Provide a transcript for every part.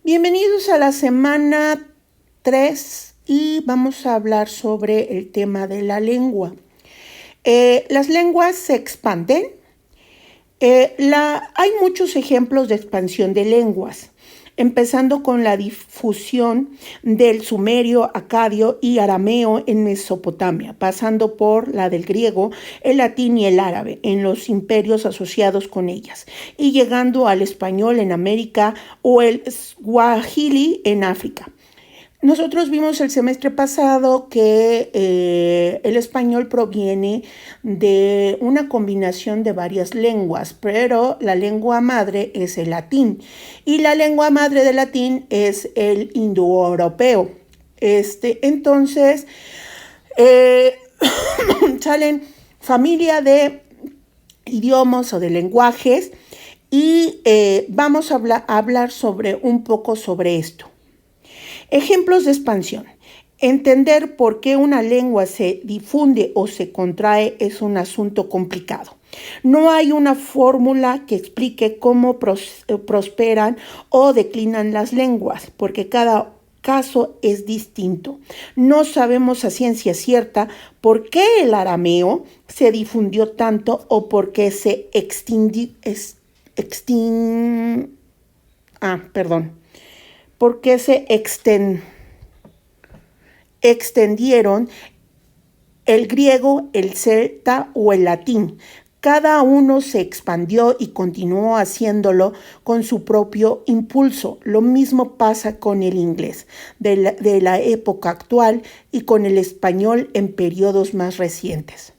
Bienvenidos a la semana 3 y vamos a hablar sobre el tema de la lengua. Las lenguas se expanden. Hay muchos ejemplos de expansión de lenguas, empezando con la difusión del sumerio, acadio y arameo en Mesopotamia, pasando por la del griego, el latín y el árabe en los imperios asociados con ellas, y llegando al español en América o el swahili en África. Nosotros vimos el semestre pasado que el español proviene de una combinación de varias lenguas, pero la lengua madre es el latín y la lengua madre del latín es el indoeuropeo. Entonces, salen familia de idiomas o de lenguajes y vamos a hablar un poco sobre esto. Ejemplos de expansión. Entender por qué una lengua se difunde o se contrae es un asunto complicado. No hay una fórmula que explique cómo prosperan o declinan las lenguas, porque cada caso es distinto. No sabemos a ciencia cierta por qué el arameo se difundió tanto o por qué se porque se extendieron el griego, el celta o el latín. Cada uno se expandió y continuó haciéndolo con su propio impulso. Lo mismo pasa con el inglés de la época actual y con el español en periodos más recientes.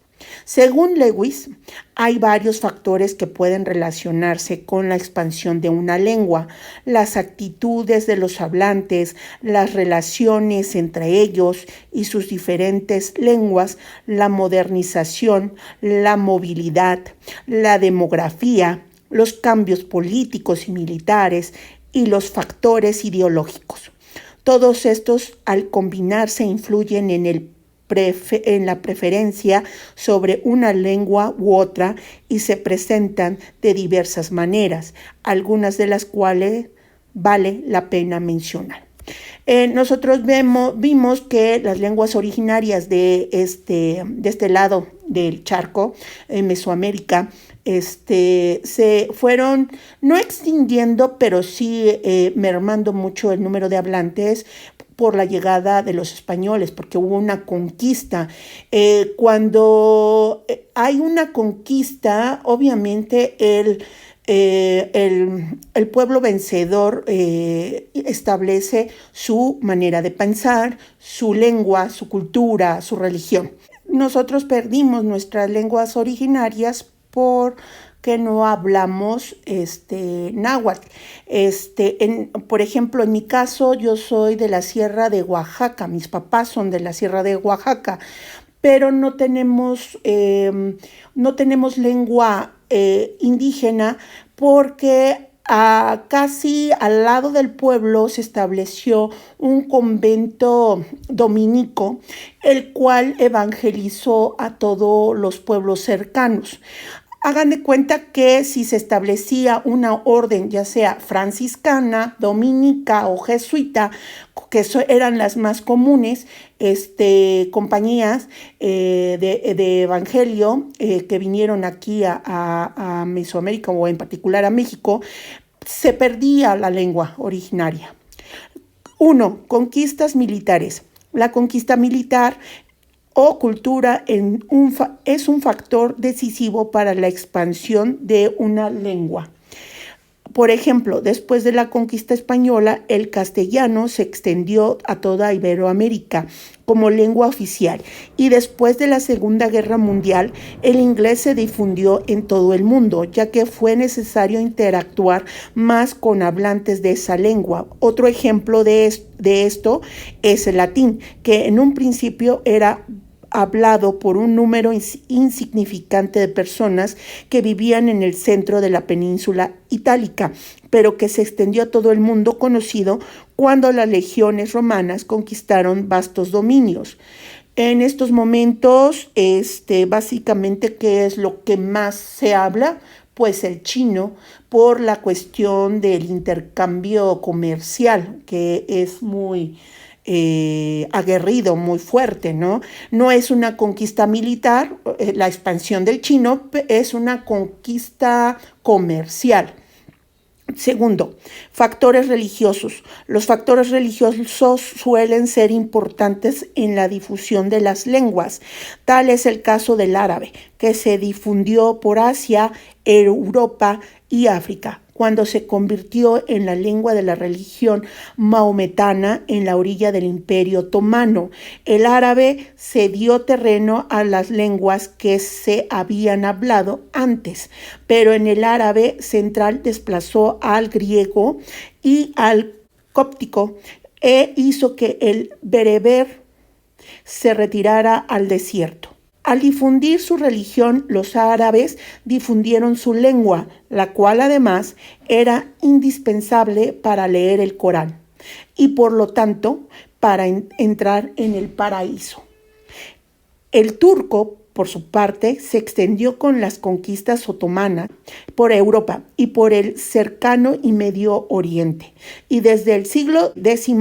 Según Lewis, hay varios factores que pueden relacionarse con la expansión de una lengua: las actitudes de los hablantes, las relaciones entre ellos y sus diferentes lenguas, la modernización, la movilidad, la demografía, los cambios políticos y militares y los factores ideológicos. Todos estos, al combinarse, influyen en la preferencia sobre una lengua u otra y se presentan de diversas maneras, algunas de las cuales vale la pena mencionar. Nosotros vimos que las lenguas originarias de este lado del charco, en Mesoamérica, se fueron no extinguiendo, pero sí mermando mucho el número de hablantes por la llegada de los españoles, porque hubo una conquista. Cuando hay una conquista, obviamente el pueblo vencedor establece su manera de pensar, su lengua, su cultura, su religión. Nosotros perdimos nuestras lenguas originarias porque no hablamos náhuatl. Por ejemplo, en mi caso, yo soy de la Sierra de Oaxaca, mis papás son de la Sierra de Oaxaca, pero no tenemos lengua indígena porque casi al lado del pueblo se estableció un convento dominico, el cual evangelizó a todos los pueblos cercanos. Hagan de cuenta que si se establecía una orden, ya sea franciscana, dominica o jesuita, que eran las más comunes, compañías de evangelio que vinieron aquí a Mesoamérica o en particular a México, se perdía la lengua originaria. 1. Conquistas militares. La conquista militar o cultura es un factor decisivo para la expansión de una lengua. Por ejemplo, después de la conquista española, el castellano se extendió a toda Iberoamérica como lengua oficial y después de la Segunda Guerra Mundial, el inglés se difundió en todo el mundo, ya que fue necesario interactuar más con hablantes de esa lengua. Otro ejemplo de esto es el latín, que en un principio era hablado por un número insignificante de personas que vivían en el centro de la península itálica, pero que se extendió a todo el mundo conocido cuando las legiones romanas conquistaron vastos dominios. En estos momentos, básicamente, ¿qué es lo que más se habla? pues el chino por la cuestión del intercambio comercial, que es muy aguerrido, muy fuerte, ¿no? No es una conquista militar, la expansión del chino es una conquista comercial. Segundo, factores religiosos. Los factores religiosos suelen ser importantes en la difusión de las lenguas. Tal es el caso del árabe, que se difundió por Asia, Europa y África, cuando se convirtió en la lengua de la religión maometana en la orilla del Imperio Otomano. El árabe cedió terreno a las lenguas que se habían hablado antes, pero en el árabe central desplazó al griego y al cóptico e hizo que el bereber se retirara al desierto. Al difundir su religión, los árabes difundieron su lengua, la cual además era indispensable para leer el Corán y por lo tanto para entrar en el paraíso. El turco, por su parte, se extendió con las conquistas otomanas por Europa y por el cercano y Medio Oriente, y desde el siglo X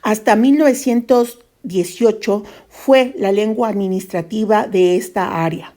hasta 1918 fue la lengua administrativa de esta área.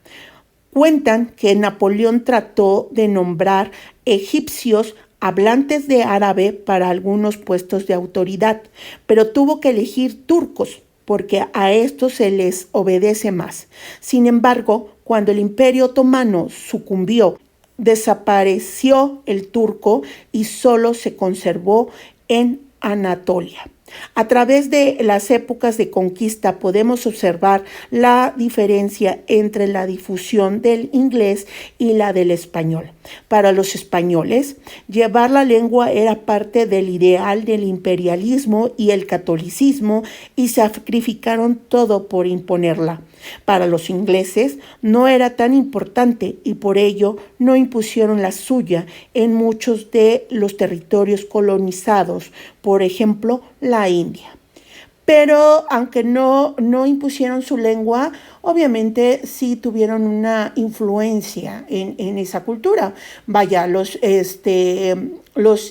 Cuentan que Napoleón trató de nombrar egipcios hablantes de árabe para algunos puestos de autoridad, pero tuvo que elegir turcos porque a estos se les obedece más. Sin embargo, cuando el Imperio Otomano sucumbió, desapareció el turco y solo se conservó en Anatolia. A través de las épocas de conquista podemos observar la diferencia entre la difusión del inglés y la del español. Para los españoles, llevar la lengua era parte del ideal del imperialismo y el catolicismo y sacrificaron todo por imponerla. Para los ingleses no era tan importante y por ello no impusieron la suya en muchos de los territorios colonizados, por ejemplo, la India. Pero aunque no impusieron su lengua, obviamente sí tuvieron una influencia en esa cultura. Vaya, los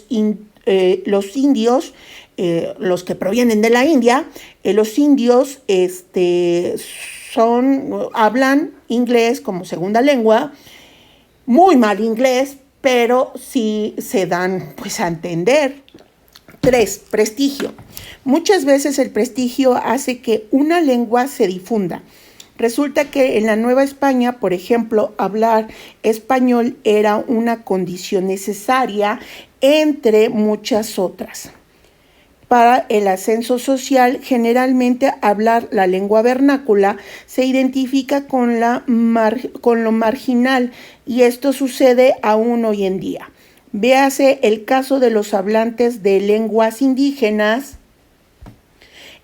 indios, los que provienen de la India, los indios hablan inglés como segunda lengua, muy mal inglés, pero sí se dan pues a entender. 3. Prestigio. Muchas veces el prestigio hace que una lengua se difunda. Resulta que en la Nueva España, por ejemplo, hablar español era una condición necesaria entre muchas otras. Para el ascenso social, generalmente hablar la lengua vernácula se identifica con lo marginal y esto sucede aún hoy en día. Véase el caso de los hablantes de lenguas indígenas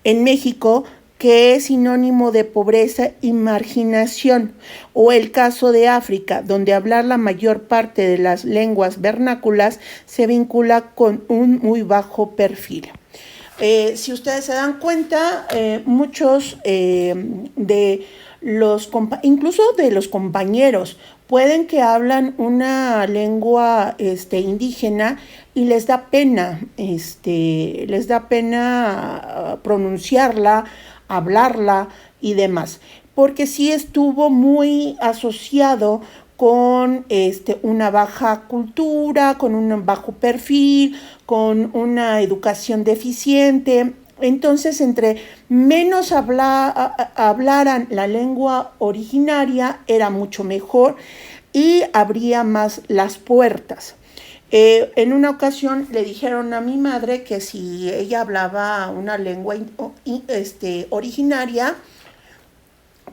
en México, que es sinónimo de pobreza y marginación, o el caso de África, donde hablar la mayor parte de las lenguas vernáculas se vincula con un muy bajo perfil. Si ustedes se dan cuenta, muchos incluso de los compañeros, pueden que hablan una lengua indígena y les da pena pronunciarla, hablarla y demás, porque sí estuvo muy asociado con una baja cultura, con un bajo perfil, con una educación deficiente. Entonces, entre menos hablaran la lengua originaria, era mucho mejor y abría más las puertas. En una ocasión le dijeron a mi madre que si ella hablaba una lengua originaria,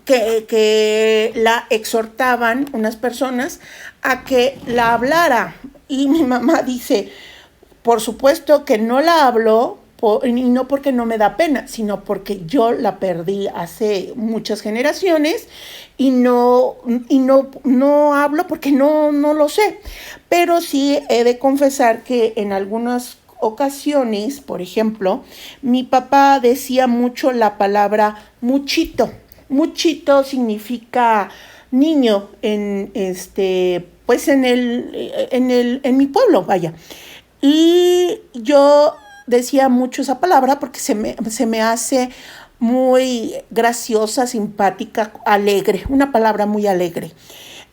que la exhortaban unas personas a que la hablara. Y mi mamá dice, por supuesto que no la habló, y no porque no me da pena, sino porque yo la perdí hace muchas generaciones y no hablo porque no lo sé. Pero sí he de confesar que en algunas ocasiones, por ejemplo, mi papá decía mucho la palabra muchito. Muchito significa niño en pues en mi pueblo, vaya. Y yo decía mucho esa palabra porque se me hace muy graciosa, simpática, alegre, una palabra muy alegre.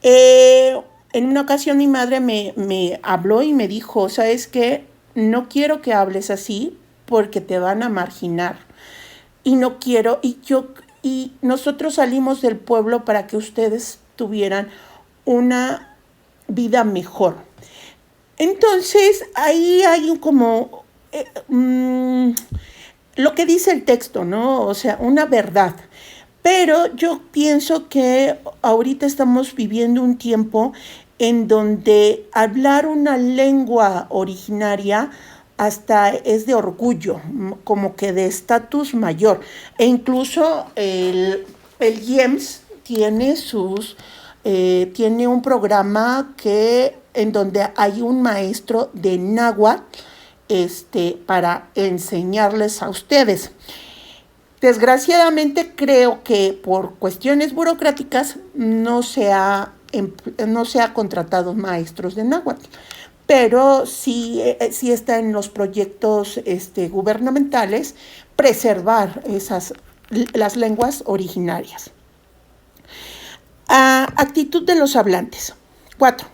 Eh, en una ocasión mi madre me habló y me dijo, ¿sabes qué? No quiero que hables así porque te van a marginar. Y no quiero, y nosotros salimos del pueblo para que ustedes tuvieran una vida mejor. Entonces, ahí hay como lo que dice el texto, ¿no? O sea, una verdad. Pero yo pienso que ahorita estamos viviendo un tiempo en donde hablar una lengua originaria hasta es de orgullo, como que de estatus mayor. E incluso el IEMS tiene un programa en donde hay un maestro de náhuatl para enseñarles a ustedes. Desgraciadamente creo que por cuestiones burocráticas no se ha contratado maestros de náhuatl, pero sí está en los proyectos gubernamentales preservar las lenguas originarias. Actitud de los hablantes. 4.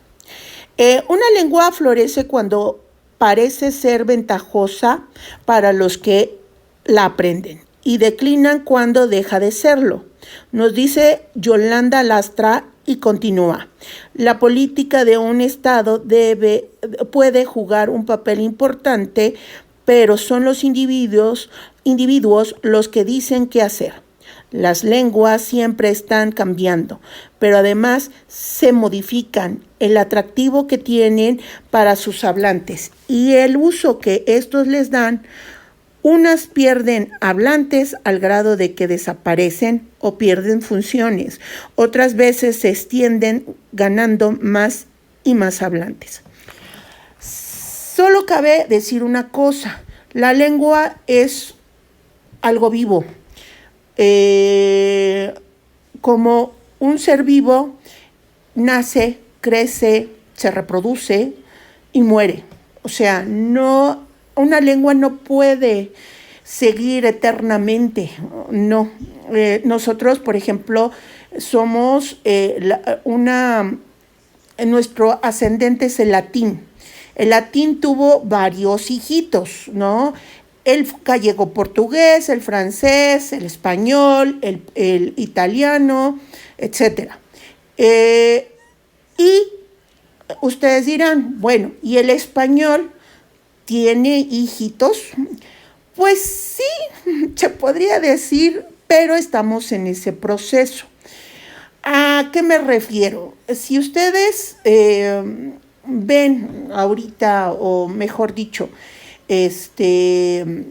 Una lengua florece cuando parece ser ventajosa para los que la aprenden y declinan cuando deja de serlo. Nos dice Yolanda Lastra y continúa. La política de un Estado puede jugar un papel importante, pero son los individuos los que dicen qué hacer. Las lenguas siempre están cambiando, pero además se modifican el atractivo que tienen para sus hablantes y el uso que estos les dan. Unas pierden hablantes al grado de que desaparecen o pierden funciones. Otras veces se extienden ganando más y más hablantes. Solo cabe decir una cosa. La lengua es algo vivo. Como un ser vivo nace, crece, se reproduce y muere. O sea, una lengua no puede seguir eternamente, no. Nosotros, por ejemplo, somos nuestro ascendente es el latín. El latín tuvo varios hijitos, ¿no? El gallego portugués, el francés, el español, el italiano, etc. Y ustedes dirán, bueno, ¿y el español tiene hijitos? Pues sí, se podría decir, pero estamos en ese proceso. ¿A qué me refiero? Si ustedes ven ahorita, o mejor dicho, ven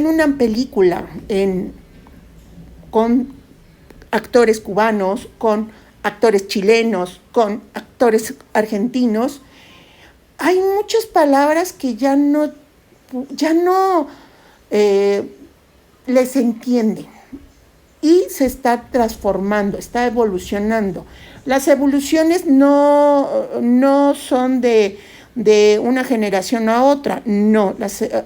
una película con actores cubanos, con actores chilenos, con actores argentinos, hay muchas palabras que ya no les entienden y se está transformando, está evolucionando. Las evoluciones no son de una generación a otra, no,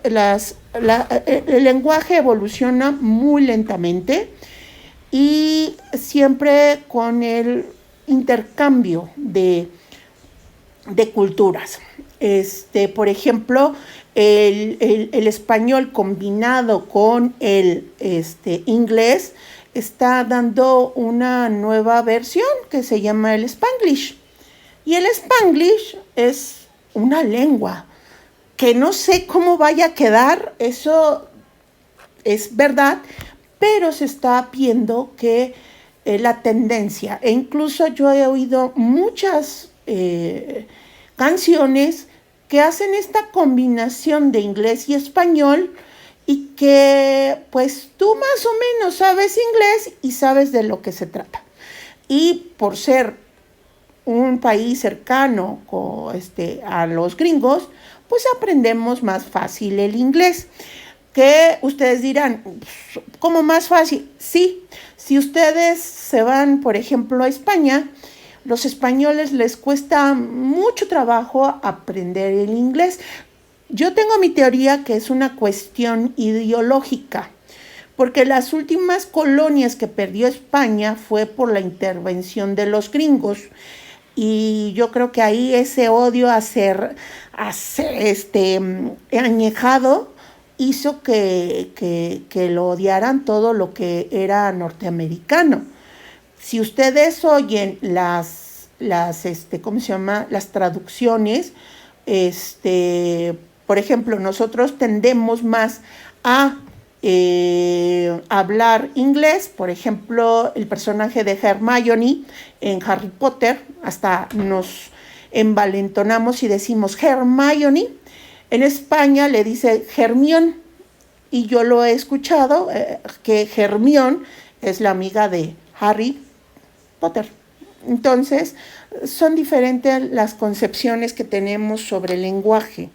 el lenguaje evoluciona muy lentamente y siempre con el intercambio de culturas. Por ejemplo, el español combinado con el inglés está dando una nueva versión que se llama el Spanglish. Y el Spanglish es una lengua que no sé cómo vaya a quedar, eso es verdad, pero se está viendo que la tendencia, e incluso yo he oído muchas canciones que hacen esta combinación de inglés y español y que pues tú más o menos sabes inglés y sabes de lo que se trata. Y por ser un país cercano a los gringos, pues aprendemos más fácil el inglés. Que ustedes dirán, ¿cómo más fácil? Sí, si ustedes se van, por ejemplo, a España, los españoles les cuesta mucho trabajo aprender el inglés. Yo tengo mi teoría que es una cuestión ideológica, porque las últimas colonias que perdió España fue por la intervención de los gringos. Y yo creo que ahí ese odio añejado hizo que lo odiaran todo lo que era norteamericano. Si ustedes oyen ¿cómo se llama? Las traducciones, por ejemplo, nosotros tendemos más a hablar inglés. Por ejemplo, el personaje de Hermione en Harry Potter, hasta nos envalentonamos y decimos Hermione. En España le dice Hermión, y yo lo he escuchado, que Hermión es la amiga de Harry Potter. Entonces, son diferentes las concepciones que tenemos sobre el lenguaje.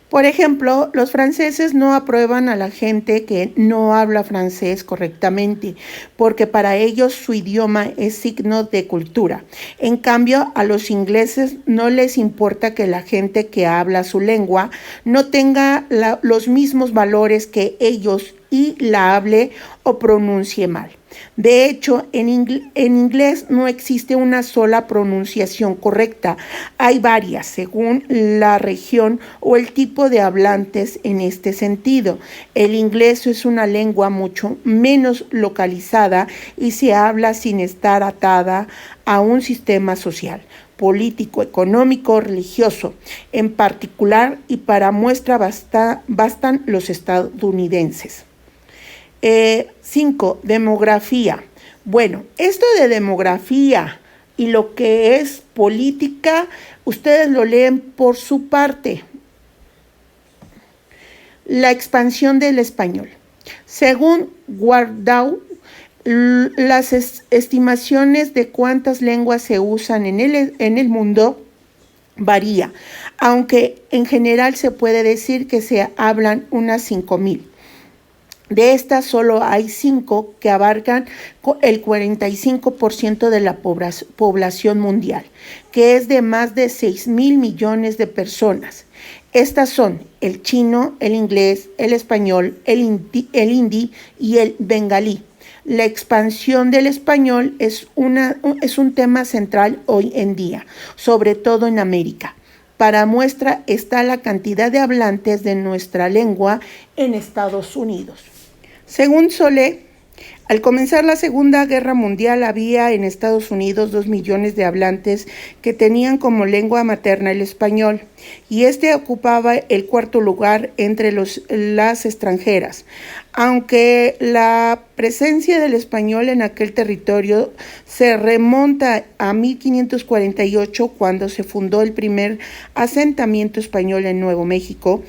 Por ejemplo, los franceses no aprueban a la gente que no habla francés correctamente, porque para ellos su idioma es signo de cultura. En cambio, a los ingleses no les importa que la gente que habla su lengua no tenga los mismos valores que ellos y la hable o pronuncie mal. De hecho, en inglés no existe una sola pronunciación correcta. Hay varias, según la región o el tipo de hablantes en este sentido. El inglés es una lengua mucho menos localizada y se habla sin estar atada a un sistema social, político, económico, religioso, en particular, y para muestra bastan los estadounidenses. 5. Demografía. Bueno, esto de demografía y lo que es política, ustedes lo leen por su parte. La expansión del español. Según Wardau, las estimaciones de cuántas lenguas se usan en el mundo varía, aunque en general se puede decir que se hablan unas 5,000. De estas solo hay 5 que abarcan el 45% de la población mundial, que es de más de 6,000 millones de personas. Estas son el chino, el inglés, el español, el hindi y el bengalí. La expansión del español es un tema central hoy en día, sobre todo en América. Para muestra está la cantidad de hablantes de nuestra lengua en Estados Unidos. Según Solé, al comenzar la Segunda Guerra Mundial había en Estados Unidos 2 millones de hablantes que tenían como lengua materna el español, y este ocupaba el 4º lugar entre las extranjeras. Aunque la presencia del español en aquel territorio se remonta a 1548, cuando se fundó el primer asentamiento español en Nuevo México,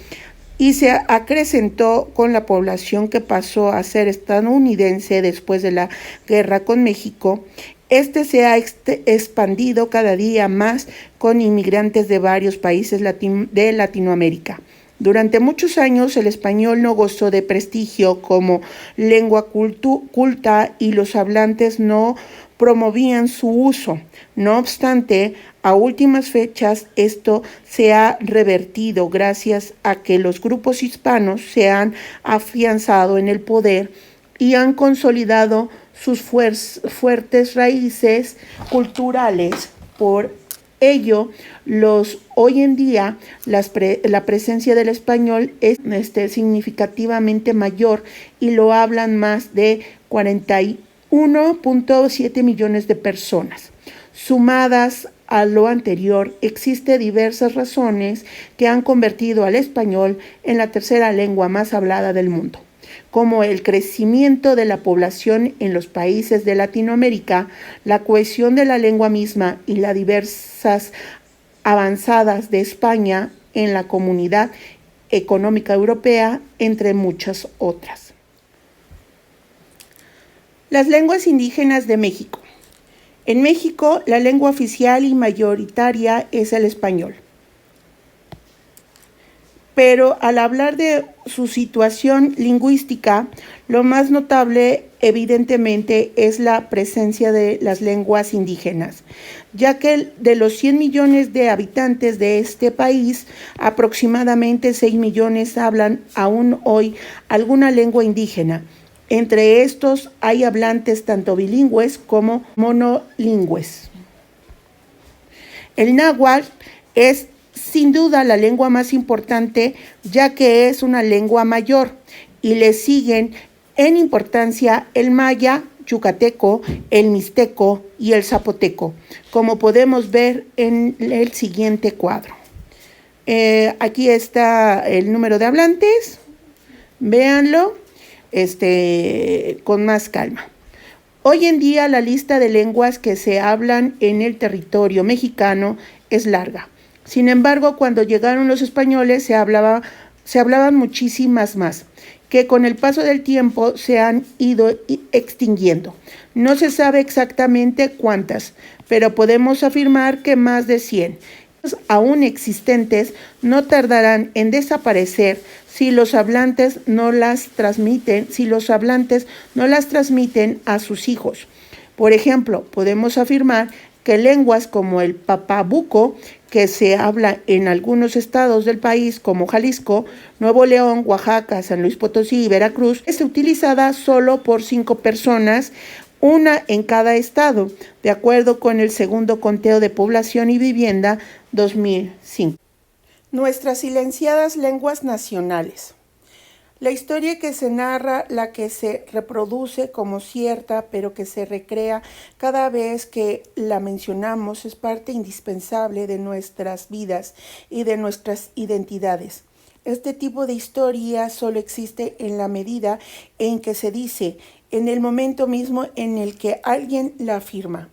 y se acrecentó con la población que pasó a ser estadounidense después de la guerra con México. Se ha expandido cada día más con inmigrantes de varios países de Latinoamérica. Durante muchos años el español no gozó de prestigio como lengua culta y los hablantes no promovían su uso. No obstante, a últimas fechas esto se ha revertido gracias a que los grupos hispanos se han afianzado en el poder y han consolidado sus fuertes raíces culturales. Por ello, hoy en día la presencia del español es significativamente mayor y lo hablan más de 41.7 millones de personas. Sumadas a lo anterior, existen diversas razones que han convertido al español en la tercera lengua más hablada del mundo, como el crecimiento de la población en los países de Latinoamérica, la cohesión de la lengua misma y las diversas avanzadas de España en la Comunidad Económica Europea, entre muchas otras. Las lenguas indígenas de México. En México, la lengua oficial y mayoritaria es el español. pero al hablar de su situación lingüística, lo más notable evidentemente es la presencia de las lenguas indígenas, ya que de los 100 millones de habitantes de este país, aproximadamente 6 millones hablan aún hoy alguna lengua indígena. Entre estos hay hablantes tanto bilingües como monolingües. El náhuatl es sin duda la lengua más importante, ya que es una lengua mayor, y le siguen en importancia el maya, yucateco, el mixteco y el zapoteco, como podemos ver en el siguiente cuadro. Aquí está el número de hablantes, véanlo con más calma. Hoy en día la lista de lenguas que se hablan en el territorio mexicano es larga. Sin embargo, cuando llegaron los españoles se hablaban muchísimas más, que con el paso del tiempo se han ido extinguiendo. No se sabe exactamente cuántas, pero podemos afirmar que más de 100. Aún existentes no tardarán en desaparecer si los hablantes no las transmiten a sus hijos. Por ejemplo, podemos afirmar que lenguas como el papabuco, que se habla en algunos estados del país como Jalisco, Nuevo León, Oaxaca, San Luis Potosí y Veracruz, es utilizada solo por 5 personas, una en cada estado, de acuerdo con el segundo conteo de población y vivienda 2005. Nuestras silenciadas lenguas nacionales. La historia que se narra, la que se reproduce como cierta, pero que se recrea cada vez que la mencionamos, es parte indispensable de nuestras vidas y de nuestras identidades. Este tipo de historia solo existe en la medida en que se dice, en el momento mismo en el que alguien la afirma.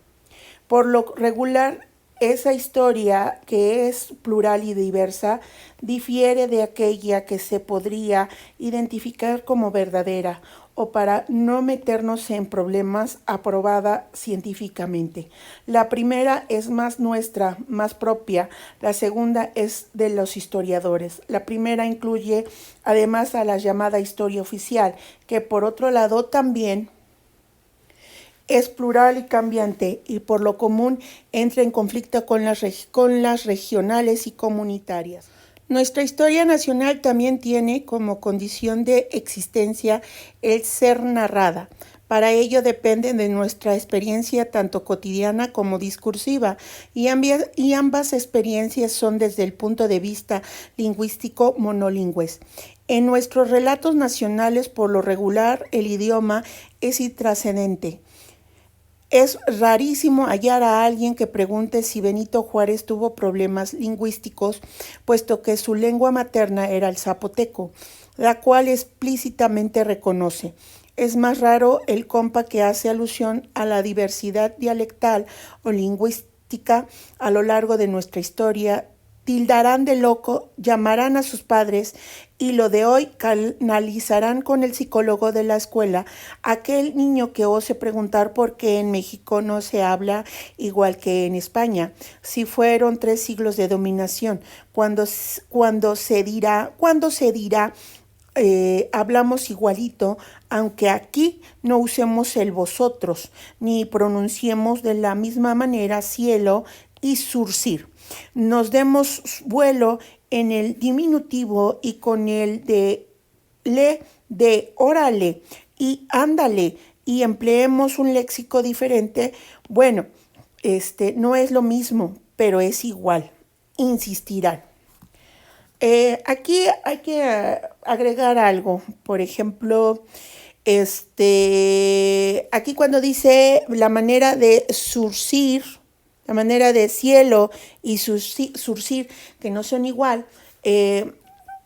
Por lo regular, esa historia, que es plural y diversa, difiere de aquella que se podría identificar como verdadera o, para no meternos en problemas, aprobada científicamente. La primera es más nuestra, más propia. La segunda es de los historiadores. La primera incluye además a la llamada historia oficial, que por otro lado también es plural y cambiante, y por lo común entra en conflicto con las regionales y comunitarias. Nuestra historia nacional también tiene como condición de existencia el ser narrada. Para ello depende de nuestra experiencia tanto cotidiana como discursiva, y ambas experiencias son desde el punto de vista lingüístico monolingües. En nuestros relatos nacionales, por lo regular, el idioma es intrascendente. Es rarísimo hallar a alguien que pregunte si Benito Juárez tuvo problemas lingüísticos, puesto que su lengua materna era el zapoteco, la cual explícitamente reconoce. Es más raro el compa que hace alusión a la diversidad dialectal o lingüística a lo largo de nuestra historia. Tildarán de loco, llamarán a sus padres y lo de hoy canalizarán con el psicólogo de la escuela, aquel niño que ose preguntar por qué en México no se habla igual que en España, si fueron 3 siglos de dominación, cuando se dirá hablamos igualito, aunque aquí no usemos el vosotros, ni pronunciemos de la misma manera cielo y surcir. Nos demos vuelo en el diminutivo y con el de le, de órale y ándale, y empleemos un léxico diferente. Bueno, no es lo mismo, pero es igual, insistirán. Aquí hay que agregar algo. Por ejemplo, aquí cuando dice la manera de surcir, la manera de cielo y surcir, que no son igual,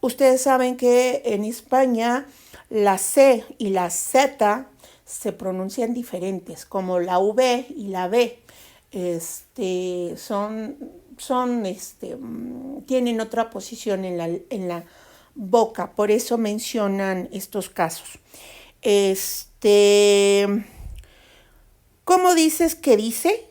ustedes saben que en España la C y la Z se pronuncian diferentes, como la V y la B. Tienen otra posición en la boca, por eso mencionan estos casos. ¿Cómo dices que dice?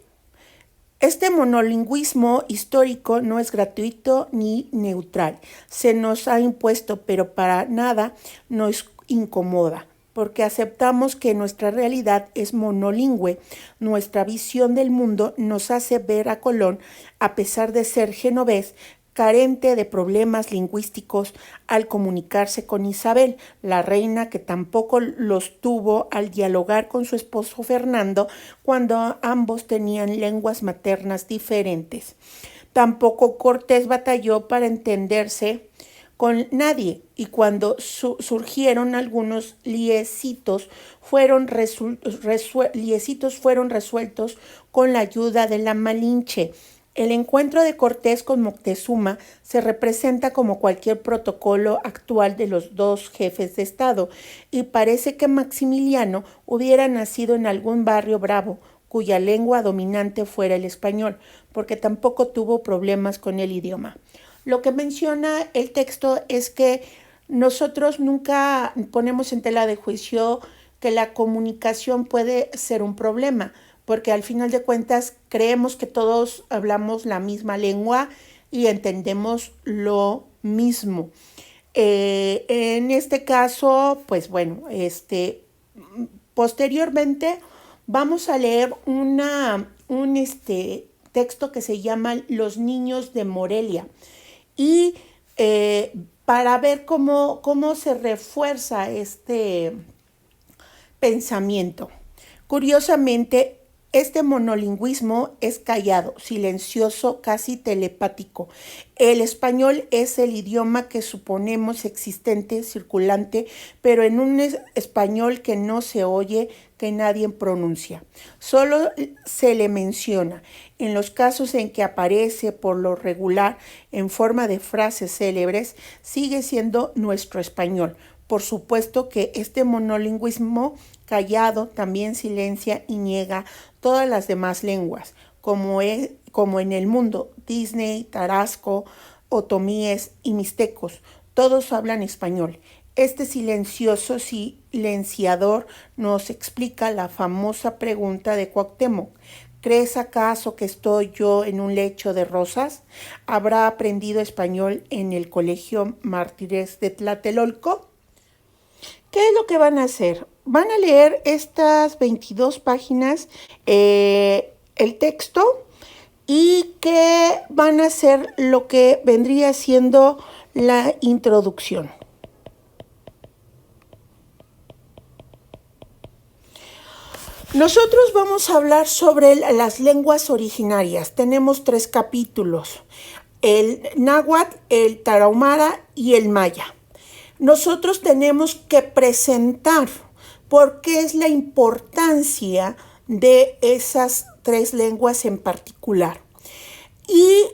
Este monolingüismo histórico no es gratuito ni neutral. Se nos ha impuesto, pero para nada nos incomoda, porque aceptamos que nuestra realidad es monolingüe. Nuestra visión del mundo nos hace ver a Colón, a pesar de ser genovés, carente de problemas lingüísticos al comunicarse con Isabel, la reina que tampoco los tuvo al dialogar con su esposo Fernando cuando ambos tenían lenguas maternas diferentes. Tampoco Cortés batalló para entenderse con nadie y cuando surgieron algunos liecitos fueron resueltos con la ayuda de la Malinche. El encuentro de Cortés con Moctezuma se representa como cualquier protocolo actual de los dos jefes de Estado y parece que Maximiliano hubiera nacido en algún barrio bravo cuya lengua dominante fuera el español, porque tampoco tuvo problemas con el idioma. Lo que menciona el texto es que nosotros nunca ponemos en tela de juicio que la comunicación puede ser un problema, porque al final de cuentas creemos que todos hablamos la misma lengua y entendemos lo mismo. En este caso, pues bueno, posteriormente vamos a leer un texto que se llama Los niños de Morelia y para ver cómo se refuerza este pensamiento. Curiosamente, este monolingüismo es callado, silencioso, casi telepático. El español es el idioma que suponemos existente, circulante, pero en un español que no se oye, que nadie pronuncia. Solo se le menciona. En los casos en que aparece por lo regular en forma de frases célebres, sigue siendo nuestro español. Por supuesto que este monolingüismo callado también silencia y niega todas las demás lenguas, como en el mundo, Disney, Tarasco, otomíes y mixtecos, todos hablan español. Este silencioso silenciador nos explica la famosa pregunta de Cuauhtémoc. ¿Crees acaso que estoy yo en un lecho de rosas? ¿Habrá aprendido español en el Colegio Mártires de Tlatelolco? ¿Qué es lo que van a hacer? Van a leer estas 22 páginas, el texto, y que van a hacer lo que vendría siendo la introducción. Nosotros vamos a hablar sobre las lenguas originarias. Tenemos 3 capítulos: el náhuatl, el tarahumara y el maya. Nosotros tenemos que presentar por qué es la importancia de esas 3 lenguas en particular. Y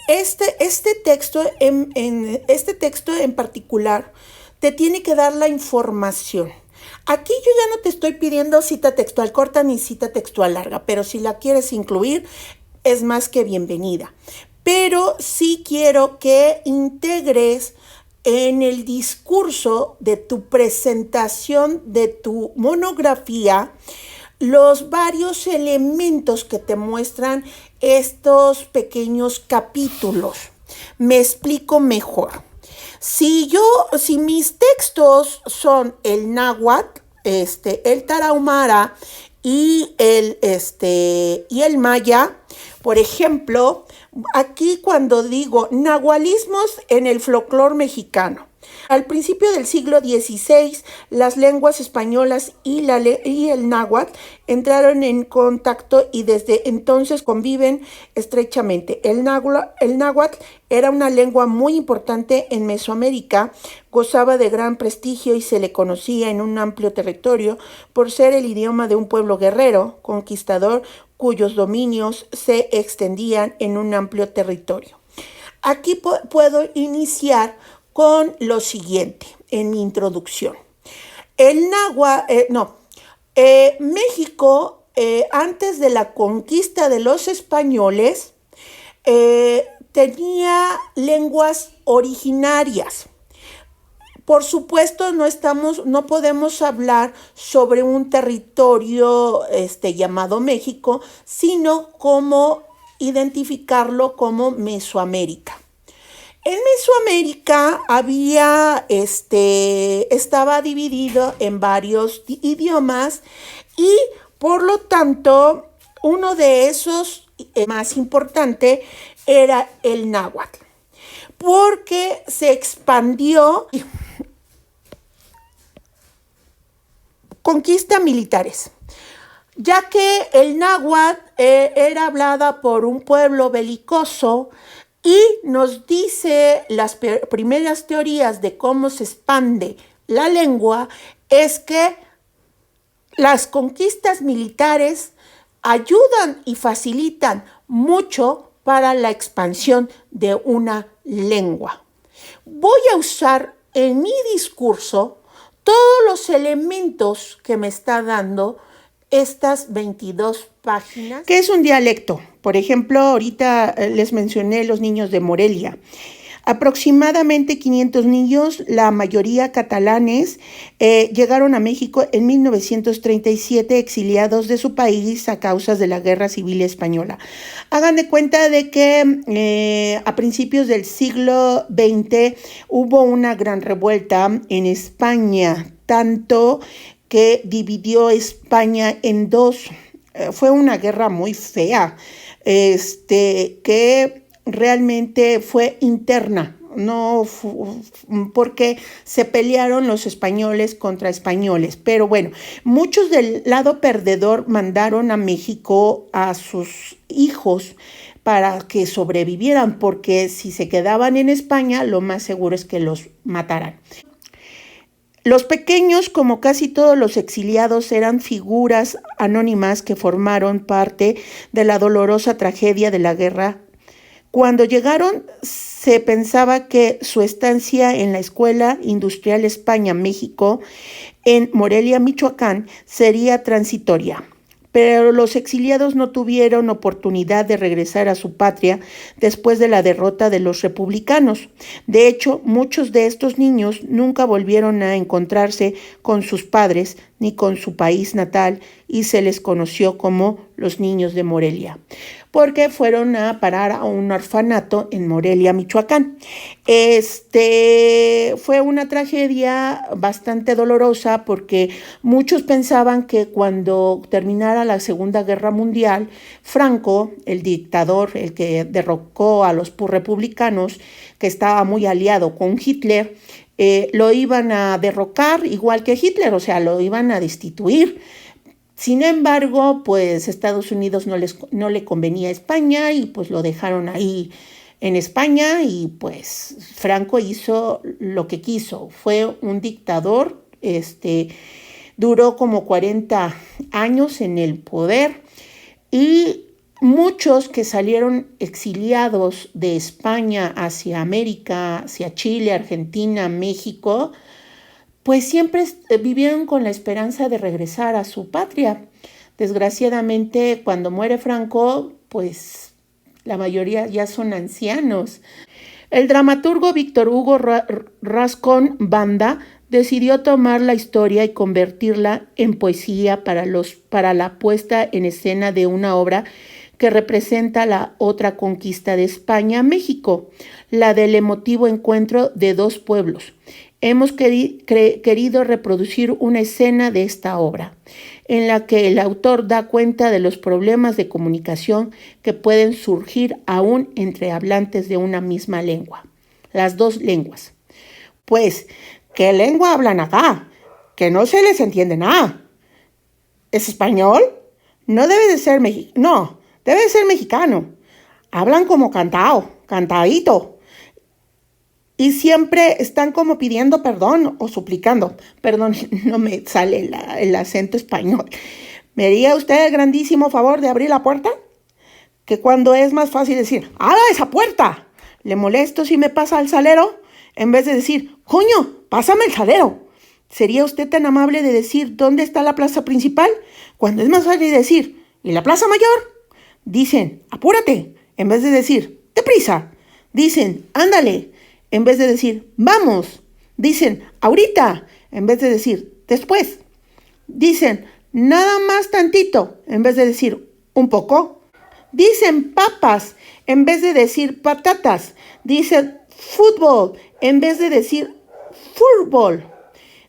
este texto en particular te tiene que dar la información. Aquí yo ya no te estoy pidiendo cita textual corta ni cita textual larga, pero si la quieres incluir, es más que bienvenida. Pero sí quiero que integres en el discurso de tu presentación de tu monografía los varios elementos que te muestran estos pequeños capítulos. Me explico mejor. Si mis textos son el náhuatl, el tarahumara y el maya, por ejemplo, aquí cuando digo nahualismos en el folclore mexicano. Al principio del siglo XVI, las lenguas españolas y el náhuatl entraron en contacto y desde entonces conviven estrechamente. El náhuatl era una lengua muy importante en Mesoamérica, gozaba de gran prestigio y se le conocía en un amplio territorio por ser el idioma de un pueblo guerrero, conquistador, cuyos dominios se extendían en un amplio territorio. Aquí puedo iniciar con lo siguiente en mi introducción. México, antes de la conquista de los españoles, tenía lenguas originarias. Por supuesto, no podemos hablar sobre un territorio llamado México, sino como identificarlo como Mesoamérica. En Mesoamérica estaba dividido en varios idiomas y por lo tanto uno de esos más importante era el náhuatl, porque se expandió conquistas militares, ya que el náhuatl era hablada por un pueblo belicoso. Y nos dice las primeras teorías de cómo se expande la lengua es que las conquistas militares ayudan y facilitan mucho para la expansión de una lengua. Voy a usar en mi discurso todos los elementos que me está dando estas 22 páginas. ¿Qué es un dialecto? Por ejemplo, ahorita les mencioné los niños de Morelia. Aproximadamente 500 niños, la mayoría catalanes, llegaron a México en 1937 exiliados de su país a causas de la Guerra Civil Española. Hagan de cuenta de que a principios del siglo XX hubo una gran revuelta en España, tanto que dividió España en dos. Fue una guerra muy fea, que realmente fue interna, no porque se pelearon los españoles contra españoles. Pero bueno, muchos del lado perdedor mandaron a México a sus hijos para que sobrevivieran, porque si se quedaban en España, lo más seguro es que los mataran. Los pequeños, como casi todos los exiliados, eran figuras anónimas que formaron parte de la dolorosa tragedia de la guerra. Cuando llegaron, se pensaba que su estancia en la Escuela Industrial España-México, en Morelia, Michoacán, sería transitoria. Pero los exiliados no tuvieron oportunidad de regresar a su patria después de la derrota de los republicanos. De hecho, muchos de estos niños nunca volvieron a encontrarse con sus padres ni con su país natal y se les conoció como los niños de Morelia, porque fueron a parar a un orfanato en Morelia, Michoacán. Fue una tragedia bastante dolorosa porque muchos pensaban que cuando terminara la Segunda Guerra Mundial, Franco, el dictador, el que derrocó a los republicanos, que estaba muy aliado con Hitler, lo iban a derrocar igual que Hitler, o sea, lo iban a destituir. Sin embargo, pues Estados Unidos no le convenía a España y pues lo dejaron ahí en España y pues Franco hizo lo que quiso. Fue un dictador, duró como 40 años en el poder y muchos que salieron exiliados de España hacia América, hacia Chile, Argentina, México, pues siempre vivieron con la esperanza de regresar a su patria. Desgraciadamente, cuando muere Franco, pues la mayoría ya son ancianos. El dramaturgo Víctor Hugo Rascón Banda decidió tomar la historia y convertirla en poesía para la puesta en escena de una obra que representa la otra conquista de España a México, la del emotivo encuentro de dos pueblos. Hemos querido reproducir una escena de esta obra, en la que el autor da cuenta de los problemas de comunicación que pueden surgir aún entre hablantes de una misma lengua, las dos lenguas. Pues, ¿qué lengua hablan acá? Que no se les entiende nada. ¿Es español? No debe de ser mexicano. Debe de ser mexicano. Hablan como cantadito. Y siempre están como pidiendo perdón o suplicando. Perdón, no me sale el acento español. ¿Me haría usted el grandísimo favor de abrir la puerta? Que cuando es más fácil decir, ¡abra esa puerta! ¿Le molesto si me pasa al salero? En vez de decir, ¡coño, pásame el salero! ¿Sería usted tan amable de decir dónde está la plaza principal? Cuando es más fácil decir, ¿y la plaza mayor? Dicen, apúrate, en vez de decir, deprisa. Dicen, ándale, en vez de decir, vamos. Dicen, ahorita, en vez de decir, después. Dicen, nada más tantito, en vez de decir, un poco. Dicen papas en vez de decir patatas. Dicen fútbol en vez de decir fútbol.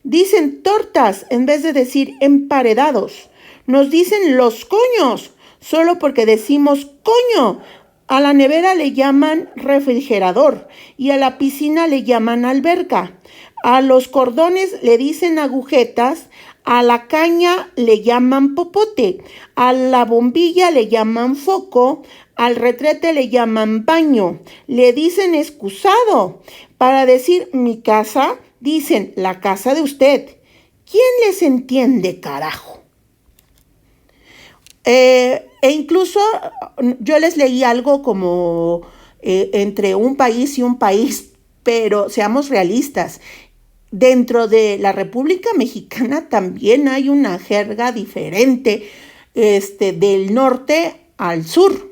Dicen tortas en vez de decir emparedados. Nos dicen los coños solo porque decimos coño. A la nevera le llaman refrigerador y a la piscina le llaman alberca. A los cordones le dicen agujetas, a la caña le llaman popote, a la bombilla le llaman foco, al retrete le llaman baño, le dicen excusado. Para decir mi casa, dicen la casa de usted. ¿Quién les entiende, carajo? E incluso yo les leí algo como entre un país y un país, pero seamos realistas. Dentro de la República Mexicana también hay una jerga diferente, del norte al sur.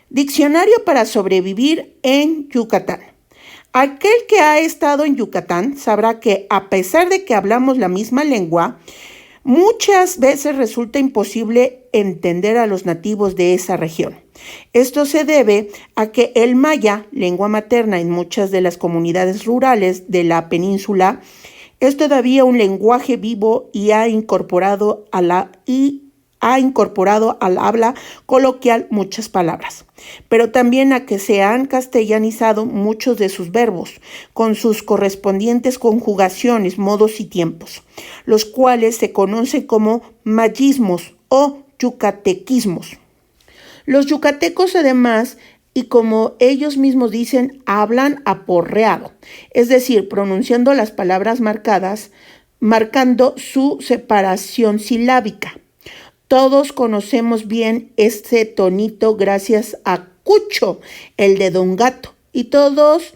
Diccionario para sobrevivir en Yucatán. Aquel que ha estado en Yucatán sabrá que a pesar de que hablamos la misma lengua, muchas veces resulta imposible entender a los nativos de esa región. Esto se debe a que el maya, lengua materna en muchas de las comunidades rurales de la península, es todavía un lenguaje vivo y ha incorporado al habla coloquial muchas palabras, pero también a que se han castellanizado muchos de sus verbos, con sus correspondientes conjugaciones, modos y tiempos, los cuales se conocen como mayismos o yucatequismos. Los yucatecos además, y como ellos mismos dicen, hablan aporreado, es decir, pronunciando las palabras marcando su separación silábica. Todos conocemos bien este tonito gracias a Cucho, el de Don Gato, y todos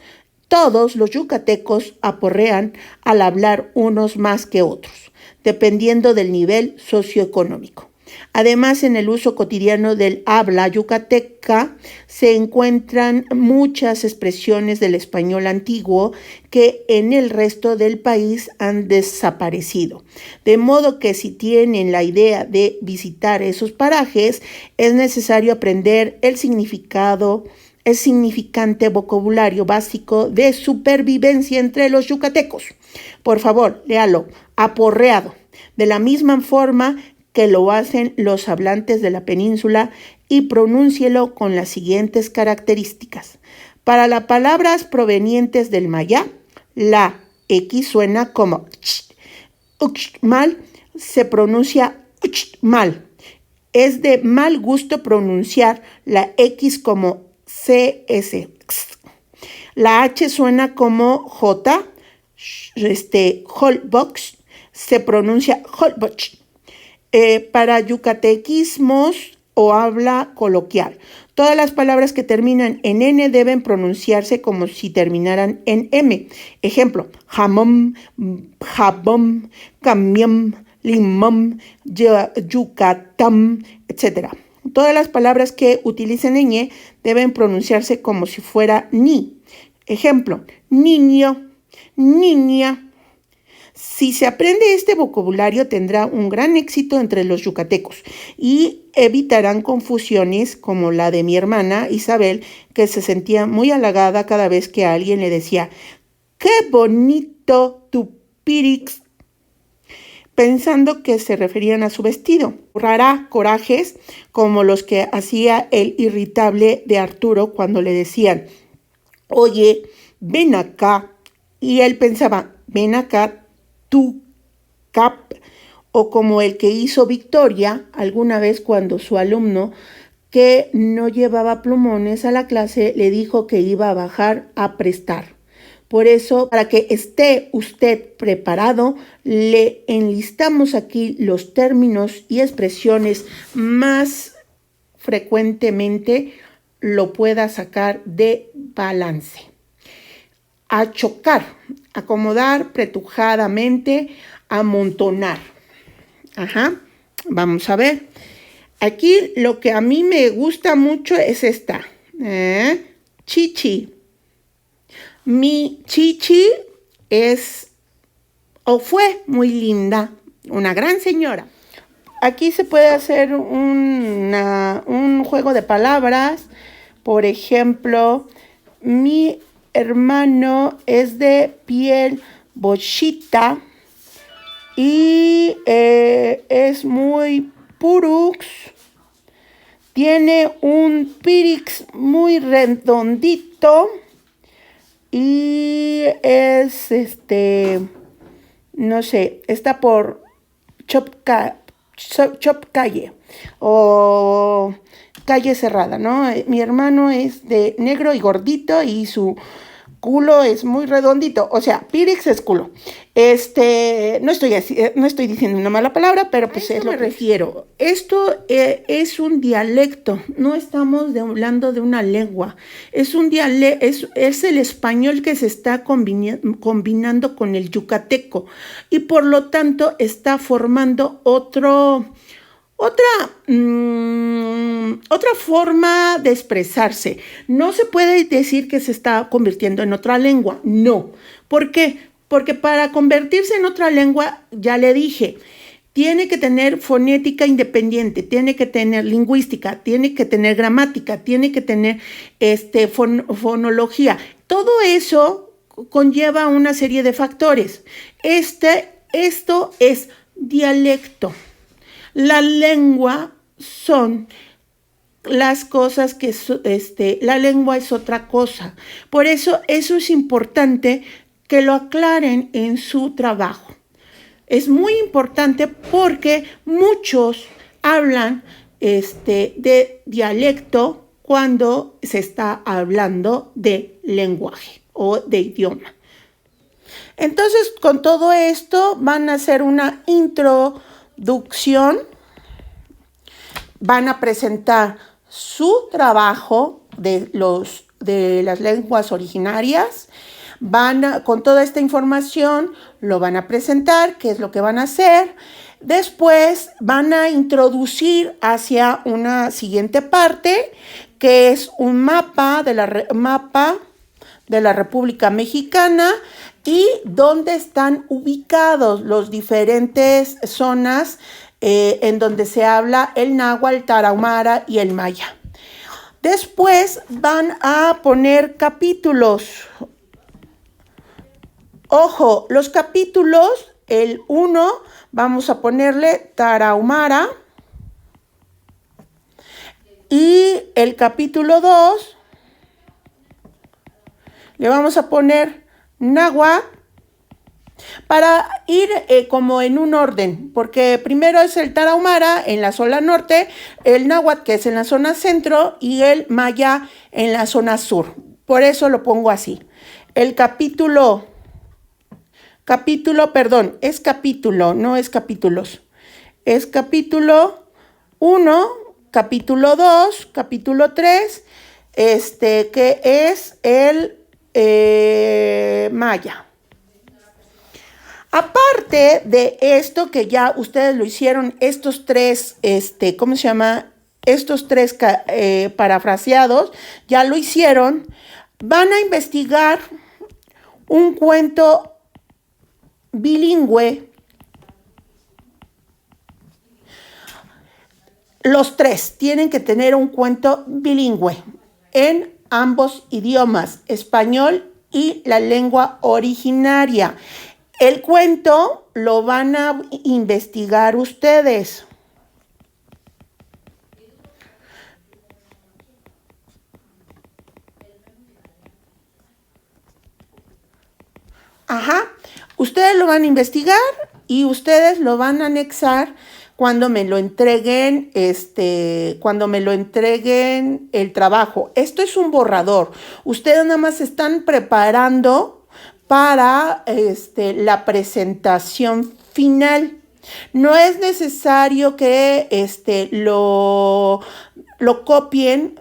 los yucatecos aporrean al hablar unos más que otros, dependiendo del nivel socioeconómico. Además, en el uso cotidiano del habla yucateca se encuentran muchas expresiones del español antiguo que en el resto del país han desaparecido. De modo que si tienen la idea de visitar esos parajes, es necesario aprender el significante vocabulario básico de supervivencia entre los yucatecos. Por favor, léalo, aporreado, de la misma forma que lo hacen los hablantes de la península y pronúncielo con las siguientes características. Para las palabras provenientes del maya, la X suena como ch. Uxmal se pronuncia mal. Es de mal gusto pronunciar la X como CS. La H suena como J. Holbox se pronuncia Holbox. Para yucatequismos o habla coloquial, todas las palabras que terminan en N deben pronunciarse como si terminaran en M. Ejemplo, jamón, jabón, camión, limón, yucatán, etc. Todas las palabras que utilicen ñ deben pronunciarse como si fuera ni. Ejemplo, niño, niña. Si se aprende este vocabulario tendrá un gran éxito entre los yucatecos y evitarán confusiones como la de mi hermana Isabel, que se sentía muy halagada cada vez que alguien le decía ¡qué bonito tu pirix!, pensando que se referían a su vestido. Ahorrará corajes como los que hacía el irritable de Arturo cuando le decían oye, ven acá, y él pensaba ven acá tu cap, o como el que hizo Victoria alguna vez cuando su alumno que no llevaba plumones a la clase le dijo que iba a bajar a prestar. Por eso, para que esté usted preparado, le enlistamos aquí los términos y expresiones más frecuentemente lo pueda sacar de balance. Achocar, acomodar pretujadamente, amontonar. Vamos a ver. Aquí lo que a mí me gusta mucho es esta. Chichi. Mi chichi es o fue muy linda, una gran señora. aquí se puede hacer un juego de palabras. Por ejemplo, mi hermano es de piel bochita y es muy purux. Tiene un pírix muy redondito y es no sé, está por Chop Calle o Calle Cerrada, ¿no? Mi hermano es de negro y gordito y su culo es muy redondito, o sea, Pírix es culo. No estoy diciendo una mala palabra, pero pues es lo que me refiero. Esto es un dialecto, no estamos hablando de una lengua. Es el español que se está combinando con el yucateco y por lo tanto está formando otra forma de expresarse. No se puede decir que se está convirtiendo en otra lengua, no. ¿Por qué? Porque para convertirse en otra lengua, ya le dije, tiene que tener fonética independiente, tiene que tener lingüística, tiene que tener gramática, tiene que tener fonología. Todo eso conlleva una serie de factores. Esto es dialecto. La lengua son las cosas que la lengua es otra cosa. Por eso es importante que lo aclaren en su trabajo. Es muy importante porque muchos hablan de dialecto cuando se está hablando de lenguaje o de idioma. Entonces, con todo esto van a hacer una introducción, van a presentar su trabajo de las lenguas originarias, con toda esta información lo van a presentar, qué es lo que van a hacer. Después van a introducir hacia una siguiente parte, que es un mapa de la República Mexicana y dónde están ubicados los diferentes zonas en donde se habla el náhuatl, el tarahumara y el maya. Después van a poner capítulos. Ojo, los capítulos, el 1, vamos a ponerle tarahumara. Y el capítulo 2, le vamos a poner náhuatl, para ir como en un orden, porque primero es el tarahumara en la zona norte, el náhuatl que es en la zona centro y el maya en la zona sur. Por eso lo pongo así. El capítulo, es capítulo, no es capítulos. Es capítulo 1, capítulo 2, capítulo 3, que es el maya. Aparte de esto que ya ustedes lo hicieron, estos tres, estos tres parafraseados, ya lo hicieron, van a investigar un cuento bilingüe. Los tres tienen que tener un cuento bilingüe en ambos idiomas, español y la lengua originaria. El cuento lo van a investigar ustedes. Ustedes lo van a investigar y ustedes lo van a anexar cuando me lo entreguen, el trabajo. Esto es un borrador. Ustedes nada más están preparando para la presentación final. No es necesario que lo copien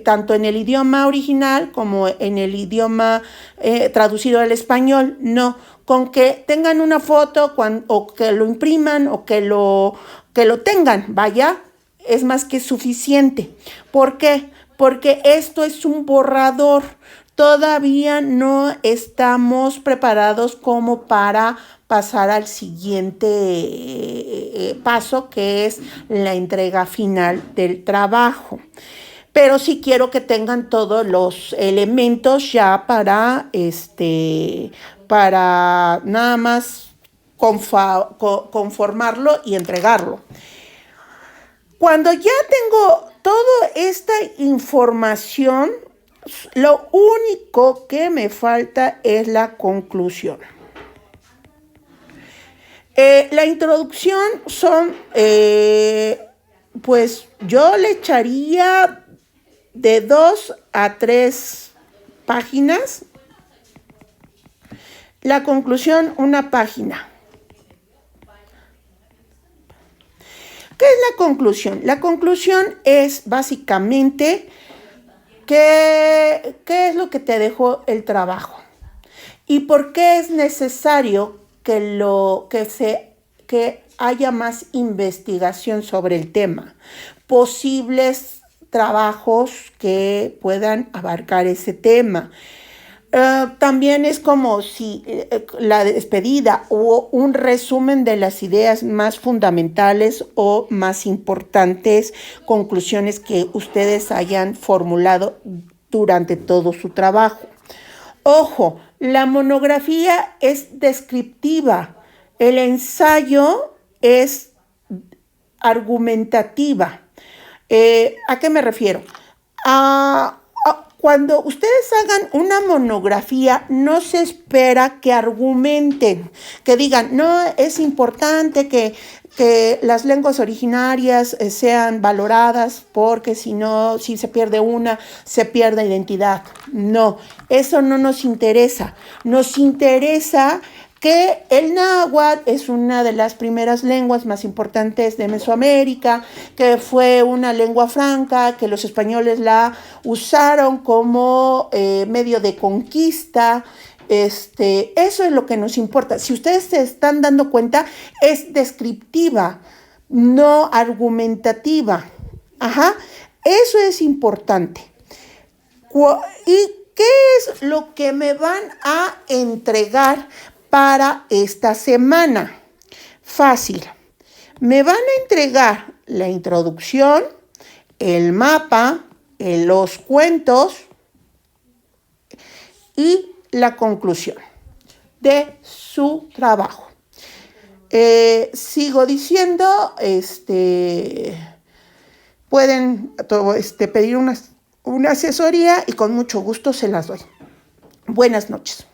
tanto en el idioma original como en el idioma traducido al español. No, con que tengan una foto o que lo impriman o que lo tengan, vaya, es más que suficiente. ¿Por qué? Porque esto es un borrador. todavía no estamos preparados como para pasar al siguiente paso, que es la entrega final del trabajo. Pero sí quiero que tengan todos los elementos ya para nada más conformarlo y entregarlo. Cuando ya tengo toda esta información, lo único que me falta es la conclusión. La introducción son, pues yo le echaría de 2 a 3 páginas. La conclusión, 1 página. ¿Qué es la conclusión? La conclusión es básicamente qué es lo que te dejó el trabajo y por qué es necesario que haya más investigación sobre el tema, posibles trabajos que puedan abarcar ese tema. También es como si la despedida o un resumen de las ideas más fundamentales o más importantes conclusiones que ustedes hayan formulado durante todo su trabajo. Ojo, la monografía es descriptiva, el ensayo es argumentativa. ¿A qué me refiero? Cuando ustedes hagan una monografía, no se espera que argumenten, que digan, no, es importante que las lenguas originarias sean valoradas porque si no, si se pierde una, se pierde identidad. No, eso no nos interesa. Nos interesa que el náhuatl es una de las primeras lenguas más importantes de Mesoamérica, que fue una lengua franca, que los españoles la usaron como medio de conquista. Eso es lo que nos importa. Si ustedes se están dando cuenta, es descriptiva, no argumentativa. Ajá, eso es importante. ¿Y qué es lo que me van a entregar para esta semana? Fácil. Me van a entregar la introducción, el mapa, los cuentos y la conclusión de su trabajo. Sigo diciendo, pueden pedir una asesoría y con mucho gusto se las doy. Buenas noches.